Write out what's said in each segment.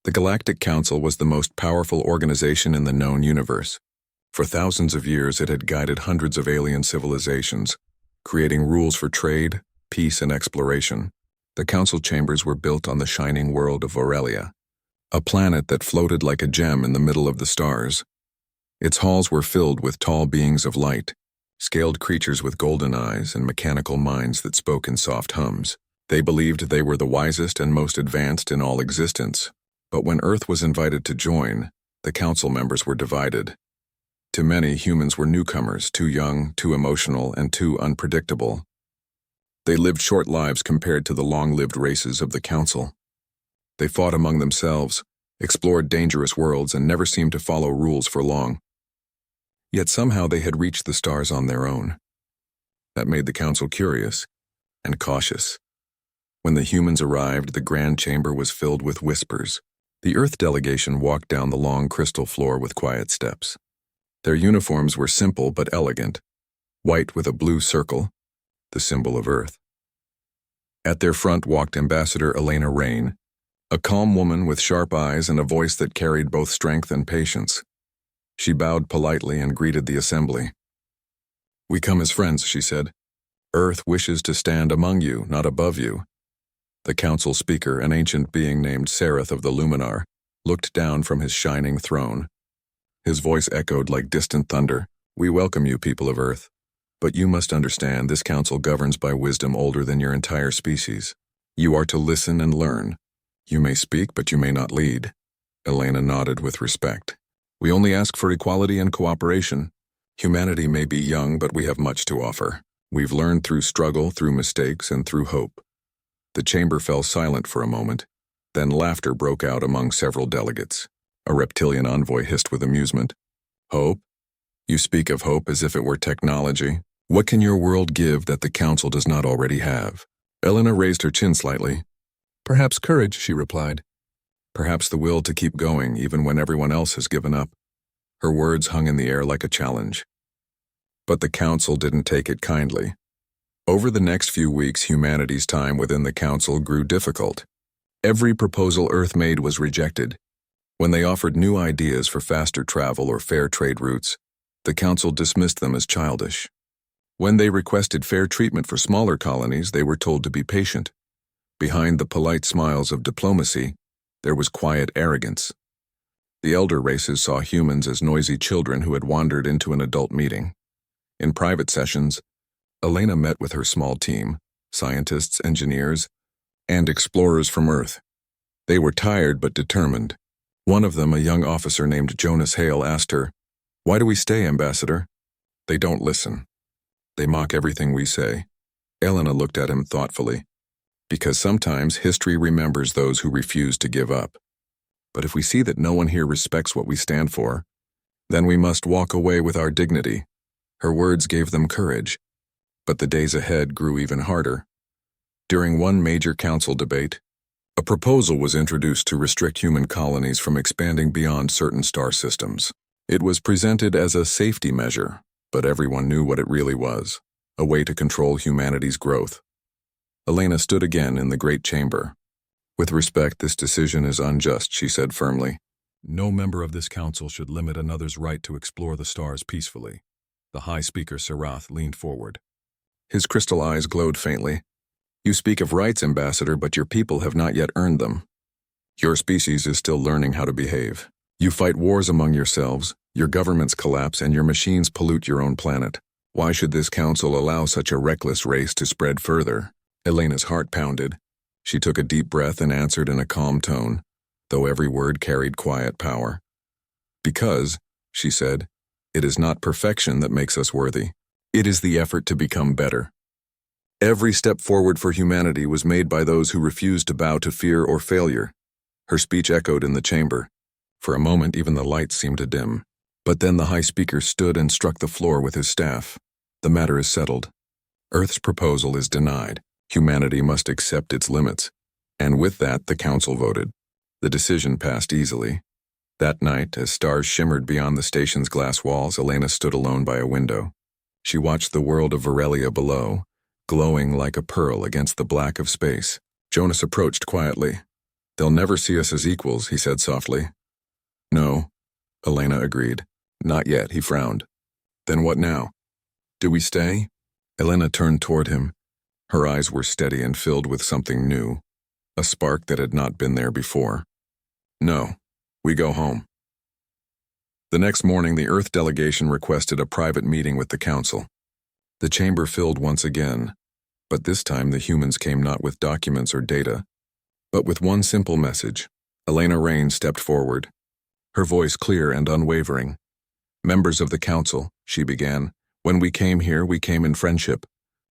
The Galactic Council was the most powerful organization in the known universe. For thousands of years, it had guided hundreds of alien civilizations, creating rules for trade, peace, and exploration. The council chambers were built on the shining world of Aurelia, a planet that floated like a gem in the middle of the stars. Its halls were filled with tall beings of light, scaled creatures with golden eyes and mechanical minds that spoke in soft hums. They believed they were the wisest and most advanced in all existence. But when Earth was invited to join, the council members were divided. To many, humans were newcomers, too young, too emotional, and too unpredictable. They lived short lives compared to the long-lived races of the council. They fought among themselves, explored dangerous worlds, and never seemed to follow rules for long. Yet somehow they had reached the stars on their own. That made the council curious and cautious. When the humans arrived, the grand chamber was filled with whispers. The Earth delegation walked down the long crystal floor with quiet steps. Their uniforms were simple but elegant, white with a blue circle, the symbol of Earth. At their front walked Ambassador Elena Rain, a calm woman with sharp eyes and a voice that carried both strength and patience. She bowed politely and greeted the assembly. "We come as friends," she said. "Earth wishes to stand among you, not above you." The council speaker, an ancient being named Sereth of the Luminar, looked down from his shining throne. His voice echoed like distant thunder. "We welcome you, people of Earth. But you must understand, this council governs by wisdom older than your entire species. You are to listen and learn. You may speak, but you may not lead." Elena nodded with respect. "We only ask for equality and cooperation. Humanity may be young, but we have much to offer. We've learned through struggle, through mistakes, and through hope." The chamber fell silent for a moment. Then laughter broke out among several delegates. A reptilian envoy hissed with amusement. "Hope? You speak of hope as if it were technology. What can your world give that the council does not already have?" Elena raised her chin slightly. "Perhaps courage," she replied. "Perhaps the will to keep going even when everyone else has given up." Her words hung in the air like a challenge. But the council didn't take it kindly. Over the next few weeks, humanity's time within the council grew difficult. Every proposal Earth made was rejected. When they offered new ideas for faster travel or fair trade routes, the council dismissed them as childish. When they requested fair treatment for smaller colonies, they were told to be patient. Behind the polite smiles of diplomacy, there was quiet arrogance. The elder races saw humans as noisy children who had wandered into an adult meeting. In private sessions, Elena met with her small team, scientists, engineers, and explorers from Earth. They were tired but determined. One of them, a young officer named Jonas Hale, asked her, "Why do we stay, Ambassador?" "They don't listen. They mock everything we say." Elena looked at him thoughtfully. "Because sometimes history remembers those who refuse to give up. But if we see that no one here respects what we stand for, then we must walk away with our dignity." Her words gave them courage. But the days ahead grew even harder. During one major council debate, a proposal was introduced to restrict human colonies from expanding beyond certain star systems. It was presented as a safety measure, but everyone knew what it really was, a way to control humanity's growth. Elena stood again in the great chamber. "With respect, this decision is unjust," she said firmly. "No member of this council should limit another's right to explore the stars peacefully." The High Speaker Sarath leaned forward. His crystal eyes glowed faintly. "You speak of rights, Ambassador, but your people have not yet earned them. Your species is still learning how to behave. You fight wars among yourselves, your governments collapse, and your machines pollute your own planet. Why should this council allow such a reckless race to spread further?" Elena's heart pounded. She took a deep breath and answered in a calm tone, though every word carried quiet power. "Because," she said, "it is not perfection that makes us worthy. It is the effort to become better. Every step forward for humanity was made by those who refused to bow to fear or failure." Her speech echoed in the chamber. For a moment, even the lights seemed to dim. But then the High Speaker stood and struck the floor with his staff. "The matter is settled. Earth's proposal is denied. Humanity must accept its limits." And with that, the council voted. The decision passed easily. That night, as stars shimmered beyond the station's glass walls, Elena stood alone by a window. She watched the world of Aurelia below, glowing like a pearl against the black of space. Jonas approached quietly. They'll never see us as equals, he said softly. No, Elena agreed. Not yet, he frowned. Then what now? Do we stay? Elena turned toward him. Her eyes were steady and filled with something new, a spark that had not been there before. No, we go home. The next morning, the Earth delegation requested a private meeting with the Council. The chamber filled once again, but this time the humans came not with documents or data, but with one simple message. Elena Rain stepped forward, her voice clear and unwavering. Members of the Council, she began, when we came here, we came in friendship.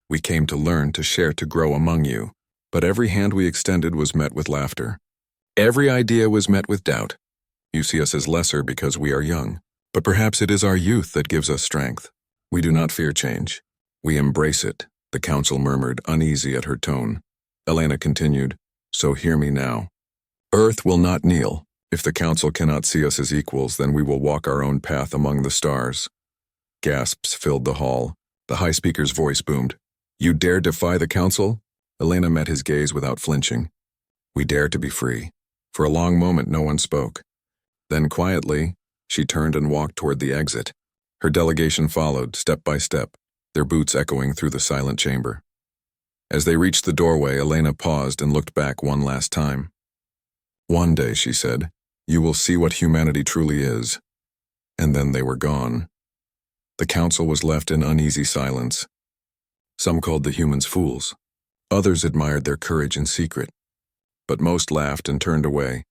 We came to learn, to share, to grow among you. But every hand we extended was met with laughter. Every idea was met with doubt. You see us as lesser because we are young, but perhaps it is our youth that gives us strength. We do not fear change. We embrace it, the Council murmured, uneasy at her tone. Elena continued, so hear me now. Earth will not kneel. If the Council cannot see us as equals, then we will walk our own path among the stars. Gasps filled the hall. The high speaker's voice boomed. You dare defy the Council? Elena met his gaze without flinching. We dare to be free. For a long moment, no one spoke. Then quietly, she turned and walked toward the exit. Her delegation followed, step by step, their boots echoing through the silent chamber. As they reached the doorway, Elena paused and looked back one last time. One day, she said, you will see what humanity truly is. And then they were gone. The Council was left in uneasy silence. Some called the humans fools. Others admired their courage in secret. But most laughed and turned away,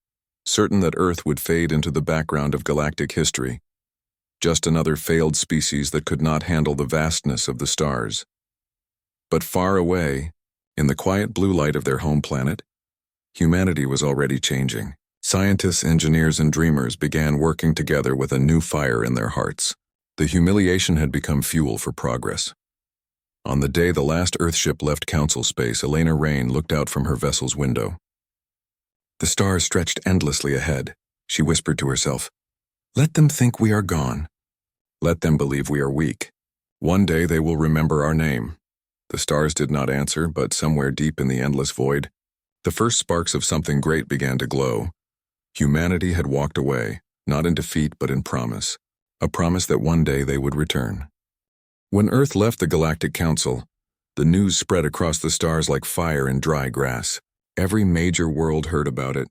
certain that Earth would fade into the background of galactic history. Just another failed species that could not handle the vastness of the stars. But far away, in the quiet blue light of their home planet, humanity was already changing. Scientists, engineers, and dreamers began working together with a new fire in their hearts. The humiliation had become fuel for progress. On the day the last Earthship left Council space, Elena Rain looked out from her vessel's window. The stars stretched endlessly ahead. She whispered to herself, let them think we are gone. Let them believe we are weak. One day they will remember our name. The stars did not answer, but somewhere deep in the endless void, the first sparks of something great began to glow. Humanity had walked away, not in defeat but in promise, a promise that one day they would return. When Earth left the Galactic Council, the news spread across the stars like fire in dry grass. Every major world heard about it.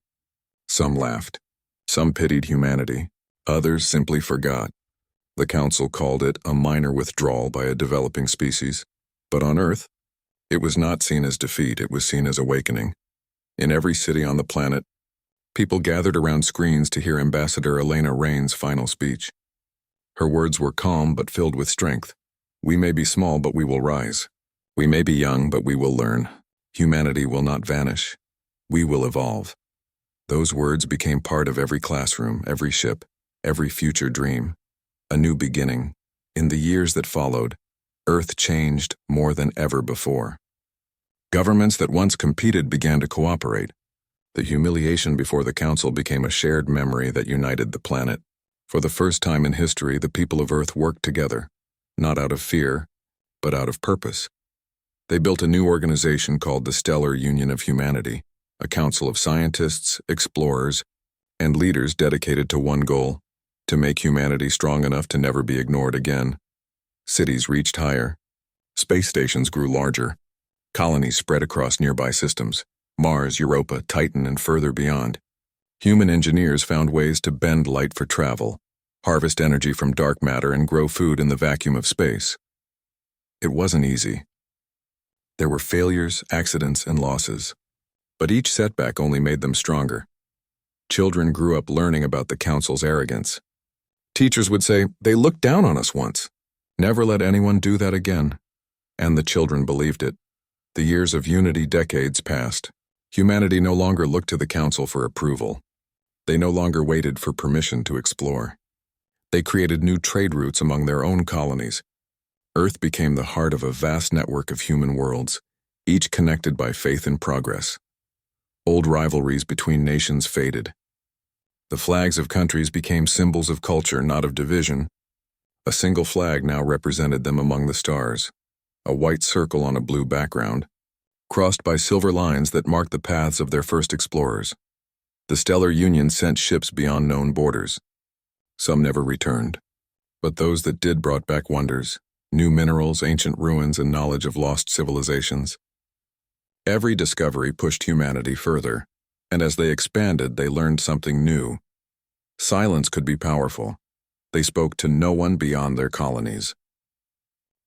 Some laughed. Some pitied humanity. Others simply forgot. The Council called it a minor withdrawal by a developing species. But on Earth, it was not seen as defeat, it was seen as awakening. In every city on the planet, people gathered around screens to hear Ambassador Elena Rain's final speech. Her words were calm but filled with strength. We may be small, but we will rise. We may be young, but we will learn. Humanity will not vanish. We will evolve. Those words became part of every classroom, every ship, every future dream. A new beginning. In the years that followed, Earth changed more than ever before. Governments that once competed began to cooperate. The humiliation before the Council became a shared memory that united the planet. For the first time in history, the people of Earth worked together, not out of fear, but out of purpose. They built a new organization called the Stellar Union of Humanity, a council of scientists, explorers, and leaders dedicated to one goal, to make humanity strong enough to never be ignored again. Cities reached higher. Space stations grew larger. Colonies spread across nearby systems, Mars, Europa, Titan, and further beyond. Human engineers found ways to bend light for travel, harvest energy from dark matter, and grow food in the vacuum of space. It wasn't easy. There were failures, accidents, and losses. But each setback only made them stronger. Children grew up learning about the Council's arrogance. Teachers would say, they looked down on us once. Never let anyone do that again. And the children believed it. The years of unity decades passed. Humanity no longer looked to the Council for approval. They no longer waited for permission to explore. They created new trade routes among their own colonies. Earth became the heart of a vast network of human worlds, each connected by faith and progress. Old rivalries between nations faded. The flags of countries became symbols of culture, not of division. A single flag now represented them among the stars, a white circle on a blue background, crossed by silver lines that marked the paths of their first explorers. The Stellar Union sent ships beyond known borders. Some never returned, but those that did brought back wonders, new minerals, ancient ruins, and knowledge of lost civilizations. Every discovery pushed humanity further, and as they expanded, they learned something new. Silence could be powerful. They spoke to no one beyond their colonies.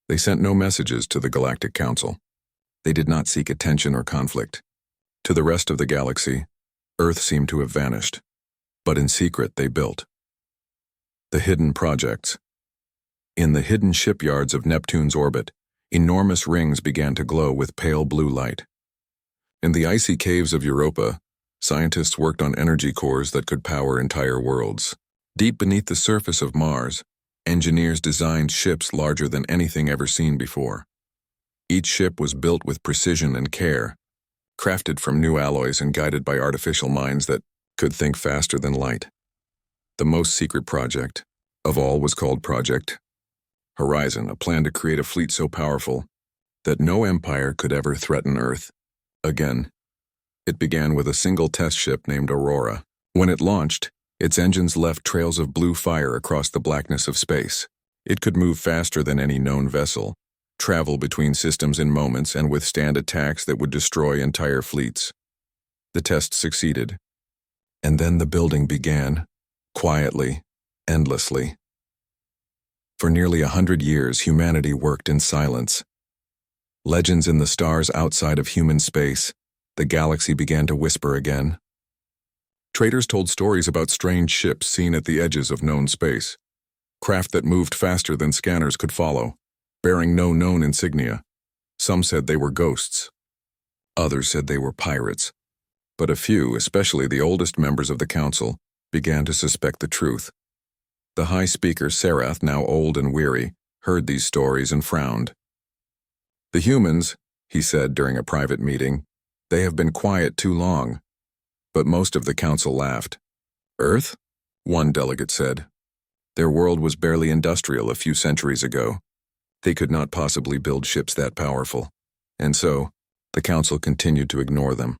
They sent no messages to the Galactic Council. They did not seek attention or conflict. To the rest of the galaxy, Earth seemed to have vanished, but in secret they built. The hidden projects. In the hidden shipyards of Neptune's orbit, enormous rings began to glow with pale blue light. In the icy caves of Europa, scientists worked on energy cores that could power entire worlds. Deep beneath the surface of Mars, engineers designed ships larger than anything ever seen before. Each ship was built with precision and care, crafted from new alloys and guided by artificial minds that could think faster than light. The most secret project of all was called Project Horizon, a plan to create a fleet so powerful that no empire could ever threaten Earth again. It began with a single test ship named Aurora. When it launched, its engines left trails of blue fire across the blackness of space. It could move faster than any known vessel, travel between systems in moments, and withstand attacks that would destroy entire fleets. The test succeeded. And then the building began, quietly, endlessly. For nearly 100 years, humanity worked in silence. Legends in the stars outside of human space, the galaxy began to whisper again. Traders told stories about strange ships seen at the edges of known space, craft that moved faster than scanners could follow, bearing no known insignia. Some said they were ghosts. Others said they were pirates. But a few, especially the oldest members of the council, began to suspect the truth. The High Speaker, Sarath, now old and weary, heard these stories and frowned. "The humans," he said during a private meeting, "they have been quiet too long." But most of the council laughed. "Earth?" one delegate said. "Their world was barely industrial a few centuries ago. They could not possibly build ships that powerful." And so, the council continued to ignore them.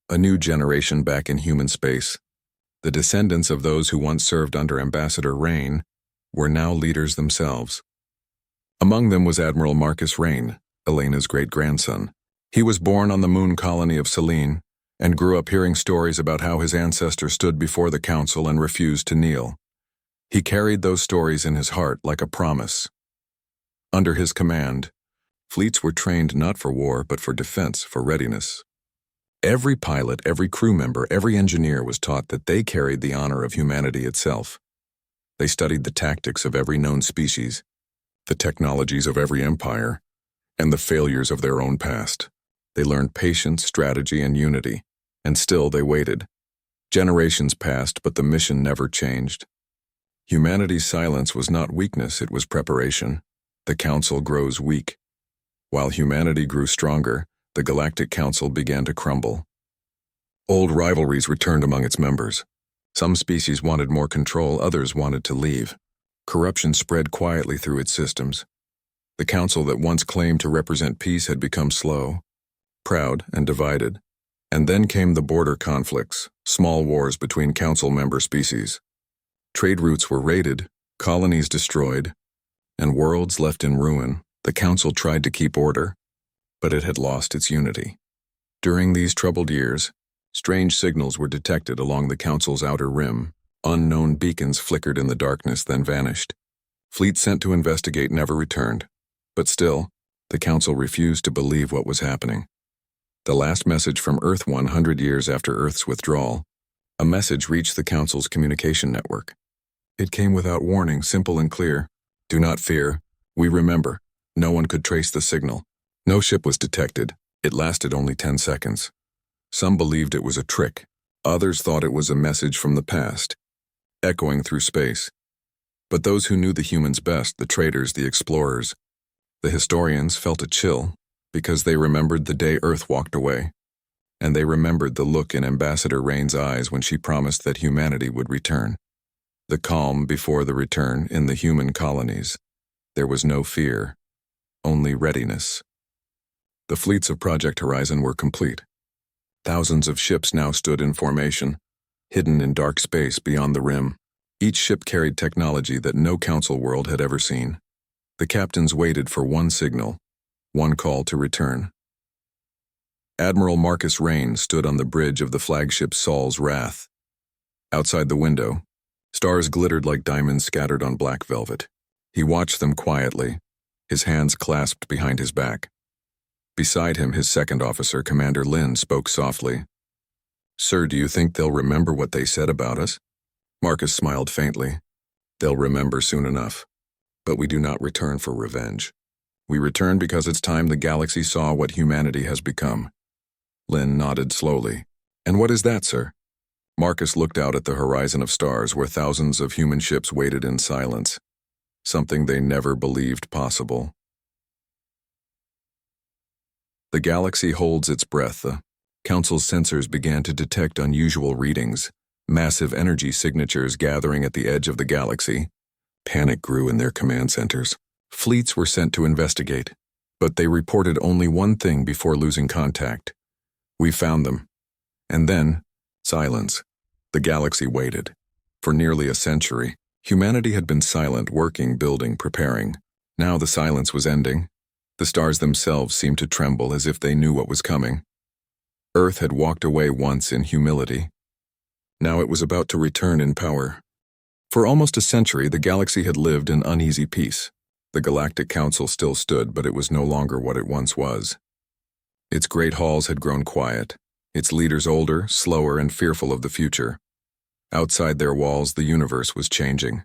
A new generation back in human space. The descendants of those who once served under Ambassador Rain were now leaders themselves. Among them was Admiral Marcus Rain, Elena's great-grandson. He was born on the moon colony of Selene and grew up hearing stories about how his ancestor stood before the council and refused to kneel. He carried those stories in his heart like a promise. Under his command, fleets were trained not for war but for defense, for readiness. Every pilot, every crew member, every engineer was taught that they carried the honor of humanity itself. They studied the tactics of every known species, the technologies of every empire, and the failures of their own past. They learned patience, strategy, and unity, and still they waited. Generations passed, but the mission never changed. Humanity's silence was not weakness, it was preparation. The Council grows weak. While humanity grew stronger, the Galactic Council began to crumble. Old rivalries returned among its members. Some species wanted more control, others wanted to leave. Corruption spread quietly through its systems. The Council that once claimed to represent peace had become slow, proud, and divided. And then came the border conflicts, small wars between Council member species. Trade routes were raided, colonies destroyed, and worlds left in ruin. The Council tried to keep order, but it had lost its unity. During these troubled years, strange signals were detected along the Council's outer rim. Unknown beacons flickered in the darkness, then vanished. Fleets sent to investigate never returned. But still, the Council refused to believe what was happening. The last message from Earth 100 years after Earth's withdrawal, a message reached the Council's communication network. It came without warning, simple and clear. "Do not fear. We remember." No one could trace the signal. No ship was detected. It lasted only 10 seconds. Some believed it was a trick. Others thought it was a message from the past, echoing through space. But those who knew the humans best, the traders, the explorers, the historians, felt a chill because they remembered the day Earth walked away. And they remembered the look in Ambassador Rain's eyes when she promised that humanity would return. The calm before the return in the human colonies. There was no fear, only readiness. The fleets of Project Horizon were complete. Thousands of ships now stood in formation, hidden in dark space beyond the rim. Each ship carried technology that no Council world had ever seen. The captains waited for one signal, one call to return. Admiral Marcus Rain stood on the bridge of the flagship Saul's Wrath. Outside the window, stars glittered like diamonds scattered on black velvet. He watched them quietly, his hands clasped behind his back. Beside him, his second officer, Commander Lin, spoke softly. "Sir, do you think they'll remember what they said about us?" Marcus smiled faintly. "They'll remember soon enough. But we do not return for revenge. We return because it's time the galaxy saw what humanity has become." Lin nodded slowly. "And what is that, sir?" Marcus looked out at the horizon of stars where thousands of human ships waited in silence, something they never believed possible. The galaxy holds its breath. The Council's sensors began to detect unusual readings, massive energy signatures gathering at the edge of the galaxy. Panic grew in their command centers. Fleets were sent to investigate, but they reported only one thing before losing contact. "We found them." And then, silence. The galaxy waited. For nearly a century, humanity had been silent, working, building, preparing. Now the silence was ending. The stars themselves seemed to tremble as if they knew what was coming. Earth had walked away once in humility. Now it was about to return in power. For almost a century, the galaxy had lived in uneasy peace. The Galactic Council still stood, but it was no longer what it once was. Its great halls had grown quiet, its leaders older, slower, and fearful of the future. Outside their walls, the universe was changing.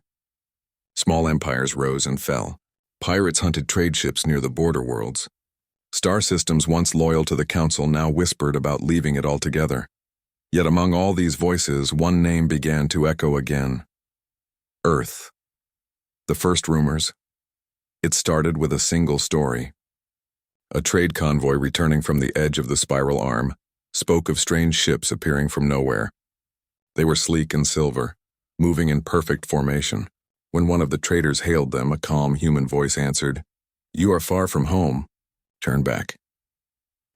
Small empires rose and fell. Pirates hunted trade ships near the border worlds. Star systems once loyal to the Council now whispered about leaving it altogether. Yet among all these voices, one name began to echo again. Earth. The first rumors. It started with a single story. A trade convoy returning from the edge of the spiral arm spoke of strange ships appearing from nowhere. They were sleek and silver, moving in perfect formation. When one of the traders hailed them, a calm human voice answered, "You are far from home. Turn back."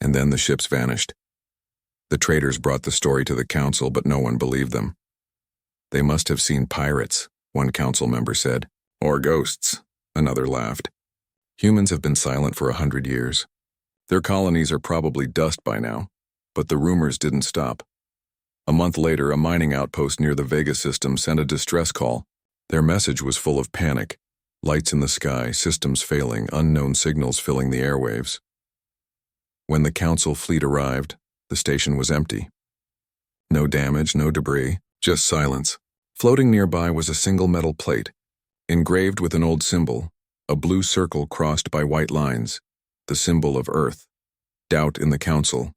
And then the ships vanished. The traders brought the story to the Council, but no one believed them. "They must have seen pirates," one Council member said. "Or ghosts," another laughed. "Humans have been silent for 100 years. Their colonies are probably dust by now." But the rumors didn't stop. A month later, a mining outpost near the Vega system sent a distress call. Their message was full of panic. Lights in the sky, systems failing, unknown signals filling the airwaves. When the Council fleet arrived, the station was empty. No damage, no debris, just silence. Floating nearby was a single metal plate, engraved with an old symbol, a blue circle crossed by white lines, the symbol of Earth. Doubt in the Council.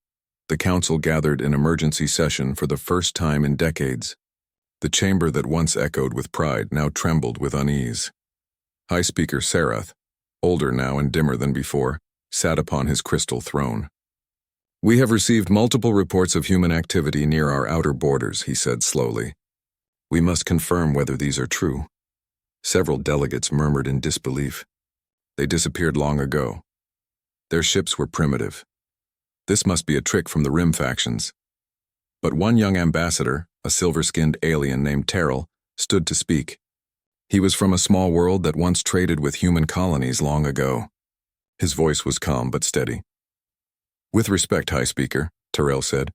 The Council gathered in emergency session for the first time in decades. The chamber that once echoed with pride now trembled with unease. High Speaker Sarath, older now and dimmer than before, sat upon his crystal throne. "We have received multiple reports of human activity near our outer borders," he said slowly. "We must confirm whether these are true." Several delegates murmured in disbelief. They disappeared long ago. Their ships were primitive. This must be a trick from the Rim factions. But one young ambassador, a silver-skinned alien named Terrell, stood to speak. He was from a small world that once traded with human colonies long ago. His voice was calm but steady. "With respect, High Speaker," Terrell said,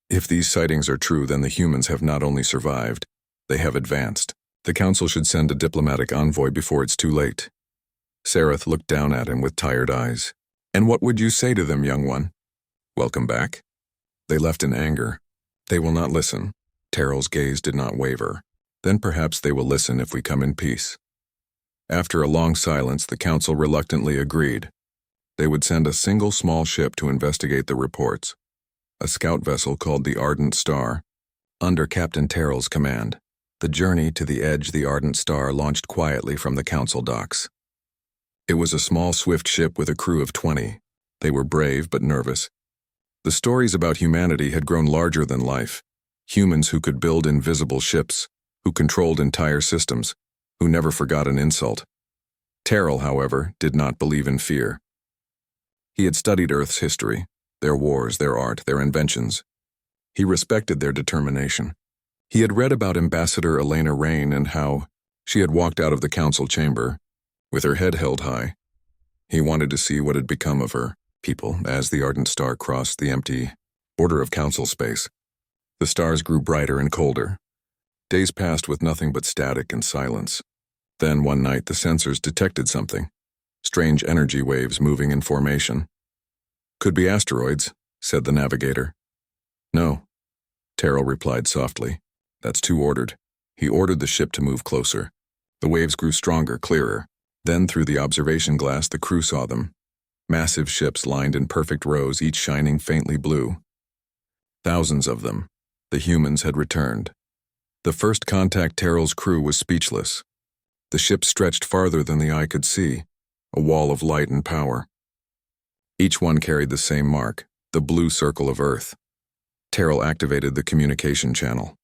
"if these sightings are true, then the humans have not only survived, they have advanced. The Council should send a diplomatic envoy before it's too late." Sarath looked down at him with tired eyes. "And what would you say to them, young one?" "Welcome back." "They left in anger. They will not listen." Terrell's gaze did not waver. "Then perhaps they will listen if we come in peace." After a long silence, the Council reluctantly agreed. They would send a single small ship to investigate the reports, a scout vessel called the Ardent Star, under Captain Terrell's command. The journey to the edge, the Ardent Star launched quietly from the Council docks. It was a small, swift ship with a crew of 20. They were brave but nervous. The stories about humanity had grown larger than life. Humans who could build invisible ships, who controlled entire systems, who never forgot an insult. Terrell, however, did not believe in fear. He had studied Earth's history, their wars, their art, their inventions. He respected their determination. He had read about Ambassador Elena Rain and how she had walked out of the council chamber, with her head held high. He wanted to see what had become of her people as the ardent star crossed the empty border of council space. The stars grew brighter and colder. Days passed with nothing but static and silence. Then one night the sensors detected something. Strange energy waves moving in formation. "Could be asteroids," said the navigator. "No," Terrell replied softly. "That's too ordered." He ordered the ship to move closer. The waves grew stronger, clearer. Then through the observation glass the crew saw them. Massive ships lined in perfect rows, each shining faintly blue. Thousands of them. The humans had returned. The first contact Terrell's crew was speechless. The ship stretched farther than the eye could see, a wall of light and power. Each one carried the same mark, the blue circle of Earth. Terrell activated the communication channel.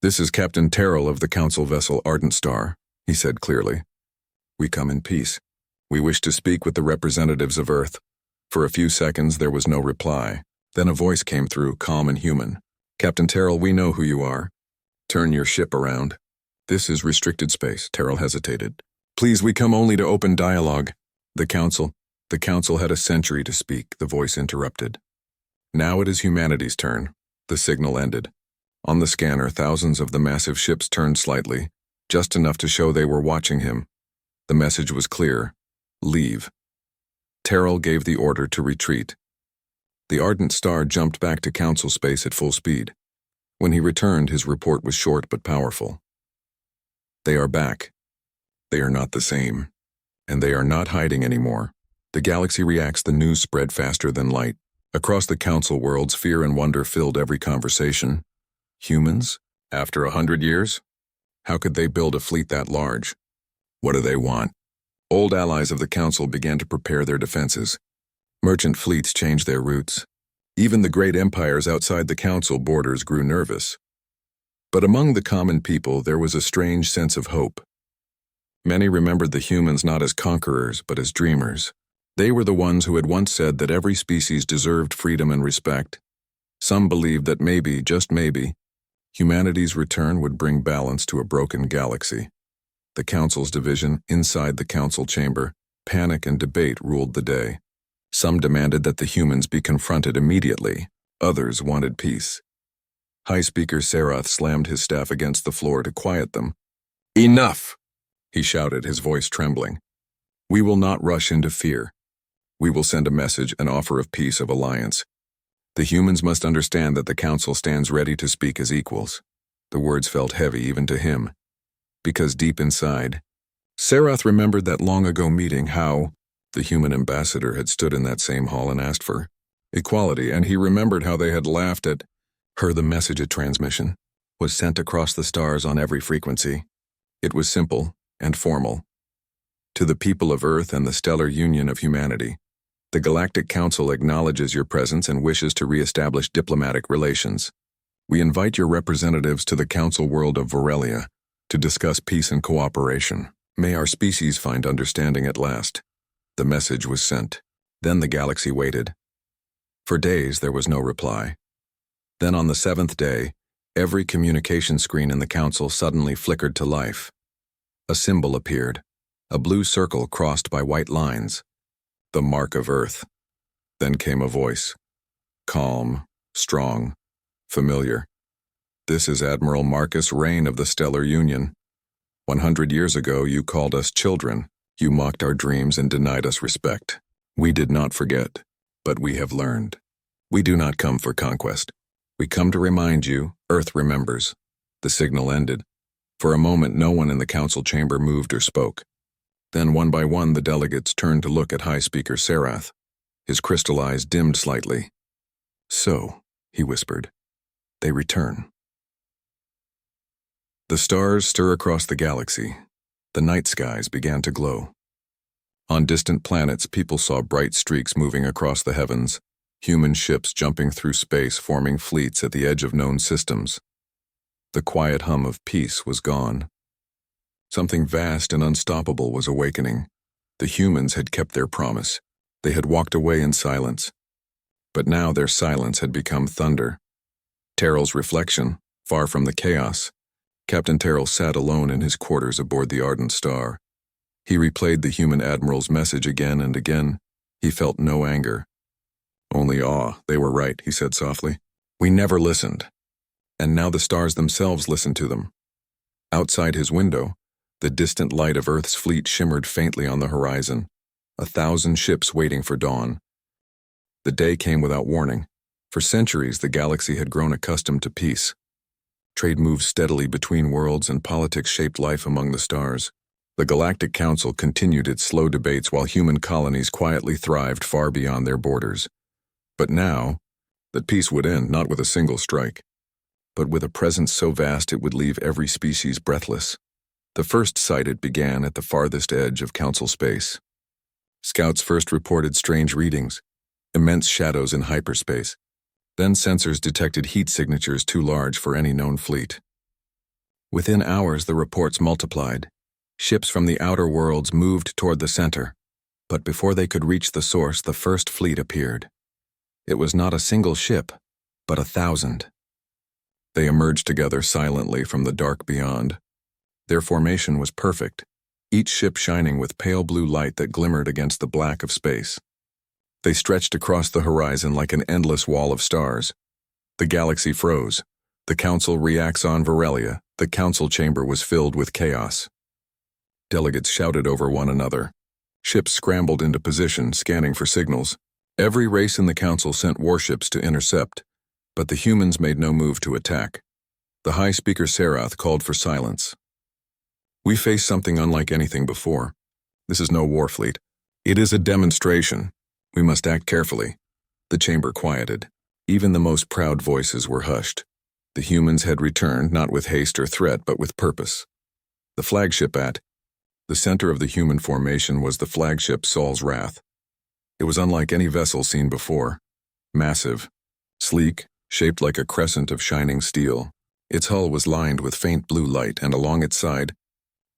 "This is Captain Terrell of the council vessel Ardent Star," he said clearly. "We come in peace. We wish to speak with the representatives of Earth." For a few seconds there was no reply. Then a voice came through, calm and human. "Captain Terrell, we know who you are. Turn your ship around." "This is restricted space," Terrell hesitated. "Please, we come only to open dialogue." The council had a century to speak," the voice interrupted. "Now it is humanity's turn." The signal ended. On the scanner, thousands of the massive ships turned slightly, just enough to show they were watching him. The message was clear: leave. Terrell gave the order to retreat. The Ardent Star jumped back to council space at full speed. When he returned, his report was short but powerful. "They are back. They are not the same. And they are not hiding anymore." The galaxy reacts. The news spread faster than light. Across the council worlds, fear and wonder filled every conversation. Humans? After 100 years? How could they build a fleet that large? What do they want? Old allies of the council began to prepare their defenses. Merchant fleets changed their routes. Even the great empires outside the council borders grew nervous. But among the common people there was a strange sense of hope. Many remembered the humans not as conquerors but as dreamers. They were the ones who had once said that every species deserved freedom and respect. Some believed that maybe, just maybe, humanity's return would bring balance to a broken galaxy. The council's division inside the council chamber, panic and debate ruled the day. Some demanded that the humans be confronted immediately. Others wanted peace. High Speaker Sarath slammed his staff against the floor to quiet them. "Enough!" he shouted, his voice trembling. "We will not rush into fear. We will send a message, an offer of peace, of alliance. The humans must understand that the council stands ready to speak as equals." The words felt heavy even to him. Because deep inside, Sarath remembered that long ago meeting, how the human ambassador had stood in that same hall and asked for equality, and he remembered how they had laughed at her. The message of transmission was sent across the stars on every frequency. It was simple and formal. "To the people of Earth and the stellar union of humanity, the Galactic Council acknowledges your presence and wishes to re-establish diplomatic relations. We invite your representatives to the council world of Varelia to discuss peace and cooperation. May our species find understanding at last." The message was sent. Then the galaxy waited. For days there was no reply. Then on the 7th day, every communication screen in the council suddenly flickered to life. A symbol appeared, a blue circle crossed by white lines. The mark of Earth. Then came a voice. Calm, strong, familiar. "This is Admiral Marcus Rain of the Stellar Union. 100 years ago you called us children. You mocked our dreams and denied us respect. We did not forget, but we have learned. We do not come for conquest. We come to remind you, Earth remembers." The signal ended. For a moment no one in the council chamber moved or spoke. Then one by one the delegates turned to look at High Speaker Sarath. His crystal eyes dimmed slightly. "So," he whispered, "they return." The stars stir across the galaxy. The night skies began to glow. On distant planets, people saw bright streaks moving across the heavens, human ships jumping through space, forming fleets at the edge of known systems. The quiet hum of peace was gone. Something vast and unstoppable was awakening. The humans had kept their promise. They had walked away in silence. But now their silence had become thunder. Terrell's reflection, Far from the chaos, Captain Terrell sat alone in his quarters aboard the Ardent Star. He replayed the human admiral's message again and again. He felt no anger. Only awe. They were right, he said softly. We never listened. And now the stars themselves listened to them. Outside his window, the distant light of Earth's fleet shimmered faintly on the horizon, 1,000 ships waiting for dawn. The day came without warning. For centuries, the galaxy had grown accustomed to peace. Trade moved steadily between worlds and politics shaped life among the stars. The Galactic Council continued its slow debates while human colonies quietly thrived far beyond their borders. But now, that peace would end not with a single strike, but with a presence so vast it would leave every species breathless. The first sight it began at the farthest edge of Council space. Scouts first reported strange readings, immense shadows in hyperspace. Then sensors detected heat signatures too large for any known fleet. Within hours, the reports multiplied. Ships from the outer worlds moved toward the center, but before they could reach the source, the first fleet appeared. It was not a single ship, but 1,000. They emerged together silently from the dark beyond. Their formation was perfect, each ship shining with pale blue light that glimmered against the black of space. They stretched across the horizon like an endless wall of stars. The galaxy froze. The Council reacts on Varelia. The Council chamber was filled with chaos. Delegates shouted over one another. Ships scrambled into position, scanning for signals. Every race in the Council sent warships to intercept, but the humans made no move to attack. The High Speaker Serath called for silence. We face something unlike anything before. This is no war fleet. It is a demonstration. We must act carefully. The chamber quieted. Even the most proud voices were hushed. The humans had returned, not with haste or threat, but with purpose. The flagship at the center of the human formation was the flagship Saul's Wrath. It was unlike any vessel seen before. Massive, sleek, shaped like a crescent of shining steel. Its hull was lined with faint blue light, and along its side,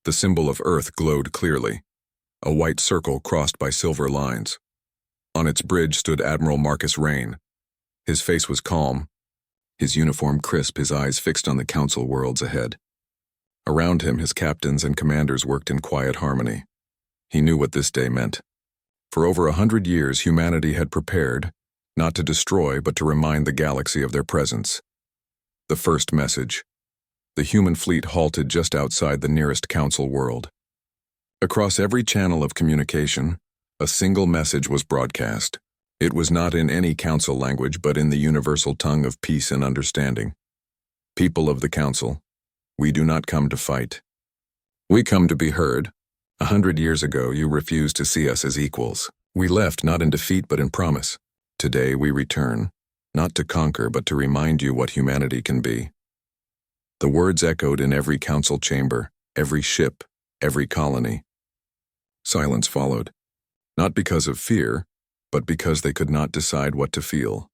the symbol of Earth glowed clearly, a white circle crossed by silver lines. On its bridge stood Admiral Marcus Rain. His face was calm, his uniform crisp, his eyes fixed on the Council worlds ahead. Around him, his captains and commanders worked in quiet harmony. He knew what this day meant. For over 100 years, humanity had prepared, not to destroy, but to remind the galaxy of their presence. The first message. The human fleet halted just outside the nearest Council world. Across every channel of communication, a single message was broadcast. It was not in any Council language, but in the universal tongue of peace and understanding. People of the Council, we do not come to fight. We come to be heard. 100 years ago, you refused to see us as equals. We left not in defeat, but in promise. Today we return, not to conquer, but to remind you what humanity can be. The words echoed in every Council chamber, every ship, every colony. Silence followed. Not because of fear, but because they could not decide what to feel.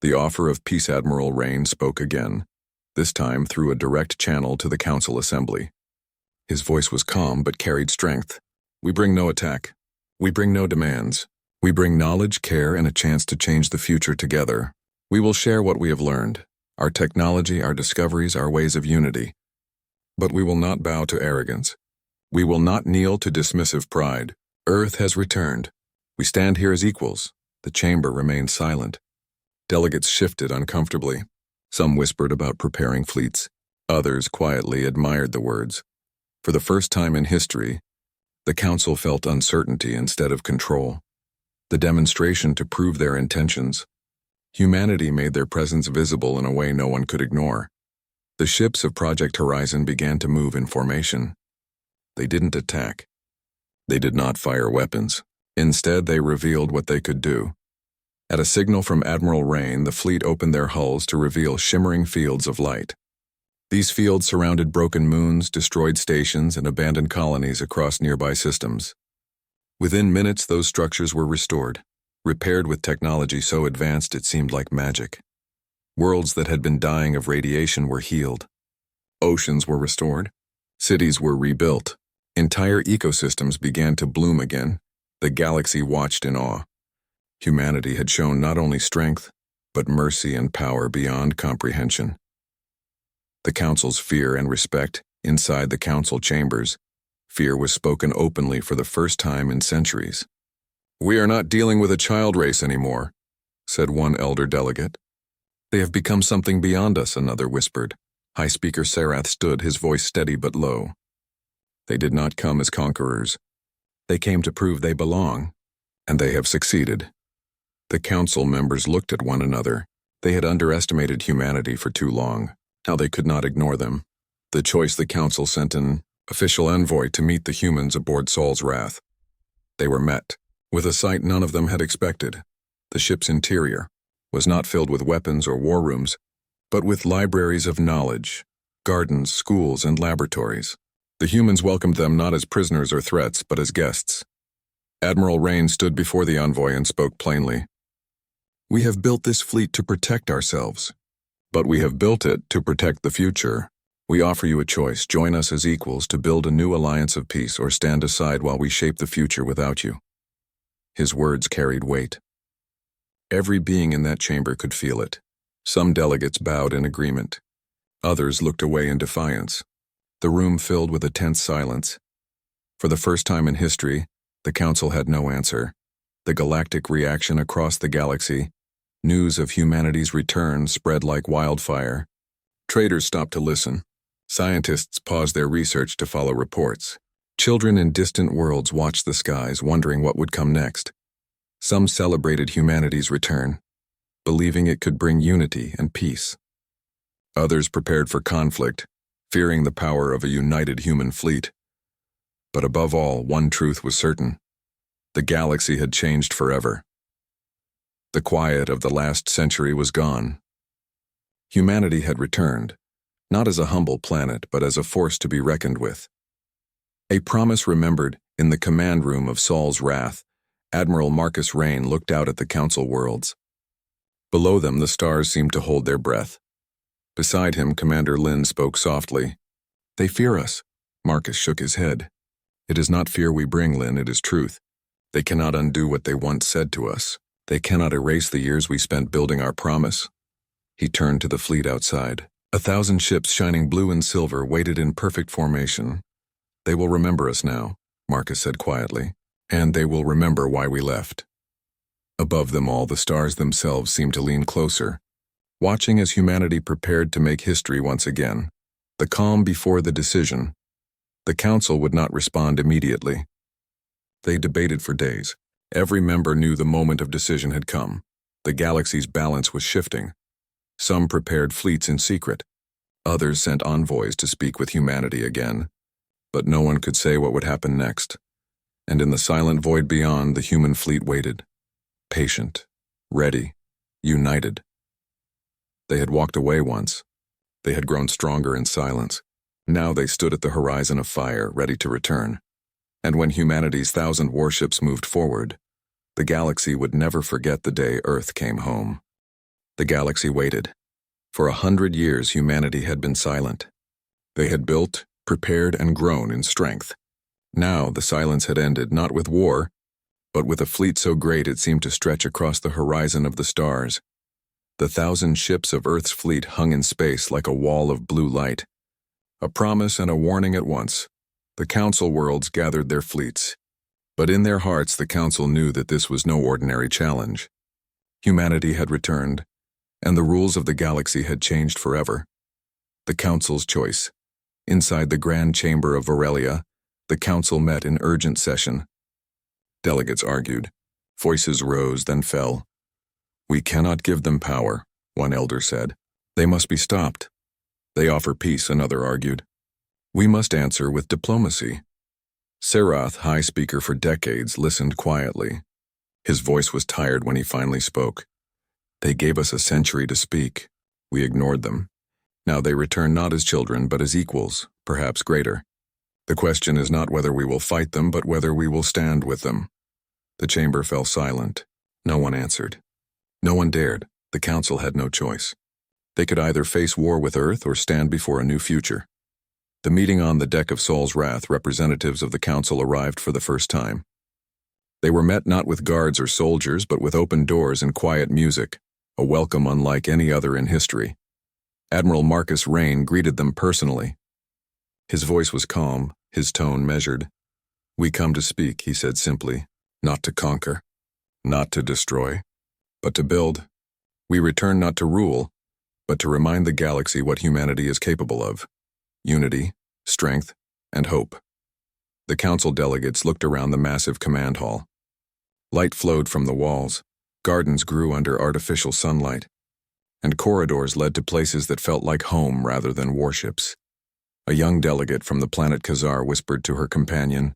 The offer of Peace Admiral Rain spoke again, this time through a direct channel to the Council Assembly. His voice was calm but carried strength. We bring no attack. We bring no demands. We bring knowledge, care, and a chance to change the future together. We will share what we have learned, our technology, our discoveries, our ways of unity. But we will not bow to arrogance. We will not kneel to dismissive pride. Earth has returned. We stand here as equals. The chamber remained silent. Delegates shifted uncomfortably. Some whispered about preparing fleets. Others quietly admired the words. For the first time in history, the Council felt uncertainty instead of control. The demonstration to prove their intentions. Humanity made their presence visible in a way no one could ignore. The ships of Project Horizon began to move in formation. They didn't attack. They did not fire weapons. Instead, they revealed what they could do. At a signal from Admiral Rain, the fleet opened their hulls to reveal shimmering fields of light. These fields surrounded broken moons, destroyed stations, and abandoned colonies across nearby systems. Within minutes, those structures were restored, repaired with technology so advanced it seemed like magic. Worlds that had been dying of radiation were healed. Oceans were restored. Cities were rebuilt. Entire ecosystems began to bloom again. The galaxy watched in awe. Humanity had shown not only strength, but mercy and power beyond comprehension. The council's fear and respect inside the council chambers. Fear was spoken openly for the first time in centuries. "We are not dealing with a child race anymore," said one elder delegate. "They have become something beyond us," another whispered. High Speaker Sarath stood, his voice steady but low. "They did not come as conquerors. They came to prove they belong, and they have succeeded." The council members looked at one another. They had underestimated humanity for too long. Now they could not ignore them. The choice the council sent an official envoy to meet the humans aboard Sol's Wrath. They were met with a sight none of them had expected. The ship's interior was not filled with weapons or war rooms, but with libraries of knowledge, gardens, schools, and laboratories. The humans welcomed them not as prisoners or threats, but as guests. Admiral Rain stood before the envoy and spoke plainly. "We have built this fleet to protect ourselves, but we have built it to protect the future. We offer you a choice: join us as equals to build a new alliance of peace, or stand aside while we shape the future without you." His words carried weight. Every being in that chamber could feel it. Some delegates bowed in agreement. Others looked away in defiance. The room filled with a tense silence. For the first time in history, the council had no answer. The galactic reaction across the galaxy, news of humanity's return, spread like wildfire. Traders stopped to listen. Scientists paused their research to follow reports. Children in distant worlds watched the skies, wondering what would come next. Some celebrated humanity's return, believing it could bring unity and peace. Others prepared for conflict, fearing the power of a united human fleet. But above all, one truth was certain: the galaxy had changed forever. The quiet of the last century was gone. Humanity had returned, not as a humble planet, but as a force to be reckoned with. A promise remembered in the command room of Sol's Wrath. Admiral Marcus Rain looked out at the council worlds. Below them, the stars seemed to hold their breath. Beside him, Commander Lin spoke softly. "They fear us." Marcus shook his head. "It is not fear we bring, Lin, it is truth. They cannot undo what they once said to us. They cannot erase the years we spent building our promise." He turned to the fleet outside. 1,000 ships shining blue and silver waited in perfect formation. "They will remember us now," Marcus said quietly, "and they will remember why we left." Above them all, the stars themselves seemed to lean closer, watching as humanity prepared to make history once again. The calm before the decision. The council would not respond immediately. They debated for days. Every member knew the moment of decision had come. The galaxy's balance was shifting. Some prepared fleets in secret. Others sent envoys to speak with humanity again. But no one could say what would happen next. And in the silent void beyond, the human fleet waited. Patient, ready, united. They had walked away once. They had grown stronger in silence. Now they stood at the horizon of fire, ready to return. And when humanity's 1,000 warships moved forward, the galaxy would never forget the day Earth came home. The galaxy waited. For 100 years, humanity had been silent. They had built, prepared, and grown in strength. Now the silence had ended, not with war, but with a fleet so great it seemed to stretch across the horizon of the stars. The 1,000 ships of Earth's fleet hung in space like a wall of blue light. A promise and a warning at once. The council worlds gathered their fleets. But in their hearts, the council knew that this was no ordinary challenge. Humanity had returned, and the rules of the galaxy had changed forever. The council's choice. Inside the grand chamber of Aurelia, the council met in urgent session. Delegates argued. Voices rose, then fell. "We cannot give them power," one elder said. "They must be stopped." "They offer peace," another argued. "We must answer with diplomacy." Sarath, High Speaker for decades, listened quietly. His voice was tired when he finally spoke. "They gave us a century to speak. We ignored them. Now they return not as children, but as equals, perhaps greater. The question is not whether we will fight them, but whether we will stand with them." The chamber fell silent. No one answered. No one dared. The council had no choice. They could either face war with Earth or stand before a new future. The meeting on the deck of Sol's Wrath, representatives of the council arrived for the first time. They were met not with guards or soldiers, but with open doors and quiet music, a welcome unlike any other in history. Admiral Marcus Rain greeted them personally. His voice was calm, his tone measured. "We come to speak," he said simply, "not to conquer, not to destroy, but to build. We return not to rule, but to remind the galaxy what humanity is capable of: unity, strength, and hope." The council delegates looked around the massive command hall. Light flowed from the walls, gardens grew under artificial sunlight, and corridors led to places that felt like home rather than warships. A young delegate from the planet Khazar whispered to her companion,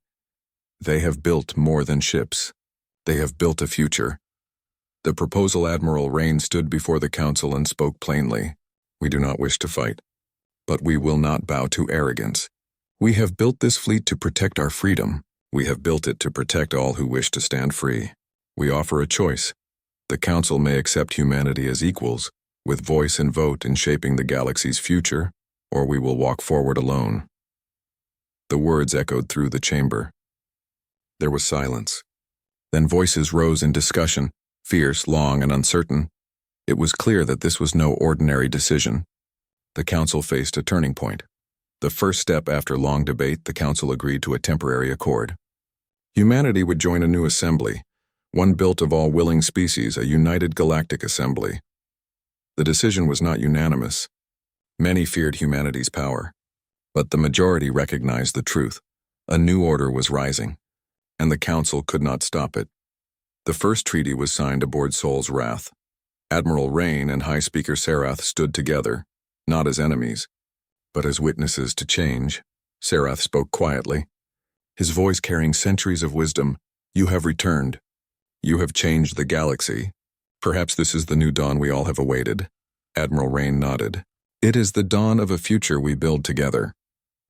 "They have built more than ships. They have built a future." The proposal Admiral Rain stood before the council and spoke plainly. "We do not wish to fight, but we will not bow to arrogance. We have built this fleet to protect our freedom. We have built it to protect all who wish to stand free. We offer a choice. The council may accept humanity as equals, with voice and vote in shaping the galaxy's future, or we will walk forward alone." The words echoed through the chamber. There was silence. Then voices rose in discussion, fierce, long, and uncertain. It was clear that this was no ordinary decision. The council faced a turning point. The first step after long debate, the council agreed to a temporary accord. Humanity would join a new assembly, one built of all willing species, a united galactic assembly. The decision was not unanimous. Many feared humanity's power, but the majority recognized the truth. A new order was rising, and the council could not stop it. The first treaty was signed aboard Sol's Wrath. Admiral Rain and High Speaker Sarath stood together, not as enemies, but as witnesses to change. Sarath spoke quietly, his voice carrying centuries of wisdom. "You have returned. You have changed the galaxy. Perhaps this is the new dawn we all have awaited." Admiral Rain nodded. "It is the dawn of a future we build together."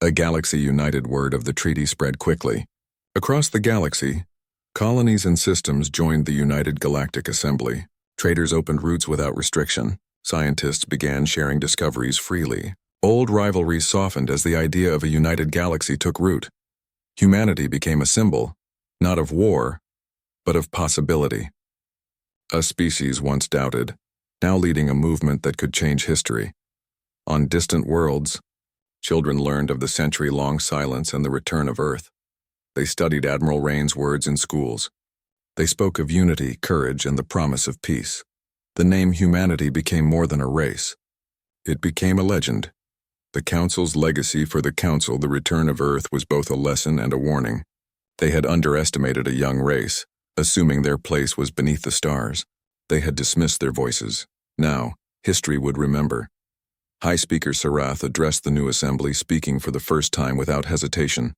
A galaxy-united word of the treaty spread quickly. Across the galaxy, colonies and systems joined the United Galactic Assembly. Traders opened routes without restriction. Scientists began sharing discoveries freely. Old rivalries softened as the idea of a united galaxy took root. Humanity became a symbol, not of war, but of possibility. A species once doubted, now leading a movement that could change history. On distant worlds, children learned of the century-long silence and the return of Earth. They studied Admiral Rain's words in schools. They spoke of unity, courage, and the promise of peace. The name humanity became more than a race. It became a legend. The Council's legacy for the Council, the return of Earth, was both a lesson and a warning. They had underestimated a young race, assuming their place was beneath the stars. They had dismissed their voices. Now, history would remember. High Speaker Sarath addressed the new assembly, speaking for the first time without hesitation.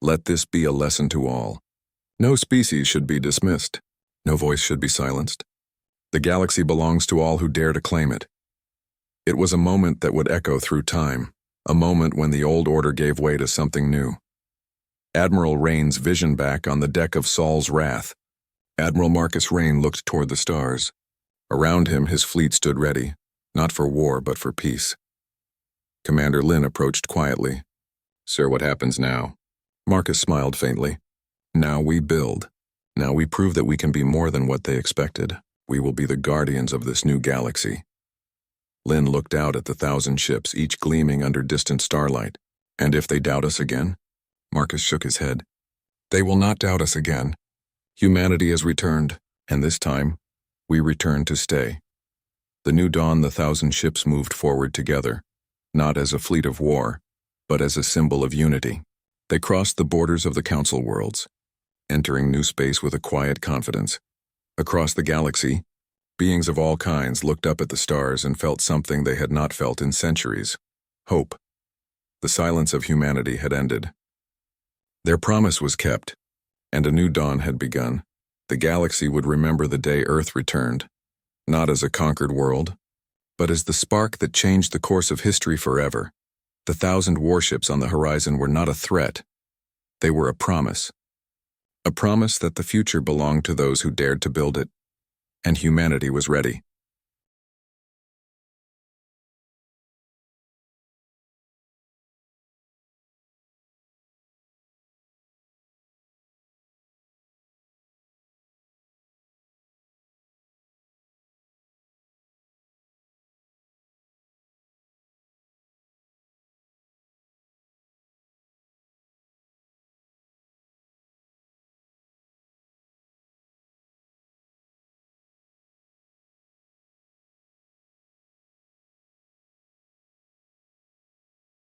"Let this be a lesson to all. No species should be dismissed. No voice should be silenced. The galaxy belongs to all who dare to claim it." It was a moment that would echo through time, a moment when the old order gave way to something new. Admiral Rain's vision back on the deck of Sol's Wrath. Admiral Marcus Rain looked toward the stars. Around him, his fleet stood ready, not for war but for peace. Commander Lin approached quietly. "Sir, what happens now?" Marcus smiled faintly. "Now we build. Now we prove that we can be more than what they expected. We will be the guardians of this new galaxy." Lin looked out at the 1,000 ships, each gleaming under distant starlight. "And if they doubt us again?" Marcus shook his head. "They will not doubt us again. Humanity has returned, and this time, we return to stay." The new dawn, the 1,000 ships moved forward together, not as a fleet of war, but as a symbol of unity. They crossed the borders of the Council worlds, entering new space with a quiet confidence. Across the galaxy, beings of all kinds looked up at the stars and felt something they had not felt in centuries: hope. The silence of humanity had ended. Their promise was kept, and a new dawn had begun. The galaxy would remember the day Earth returned, not as a conquered world, but as the spark that changed the course of history forever. The 1,000 warships on the horizon were not a threat. They were a promise. A promise that the future belonged to those who dared to build it, and humanity was ready.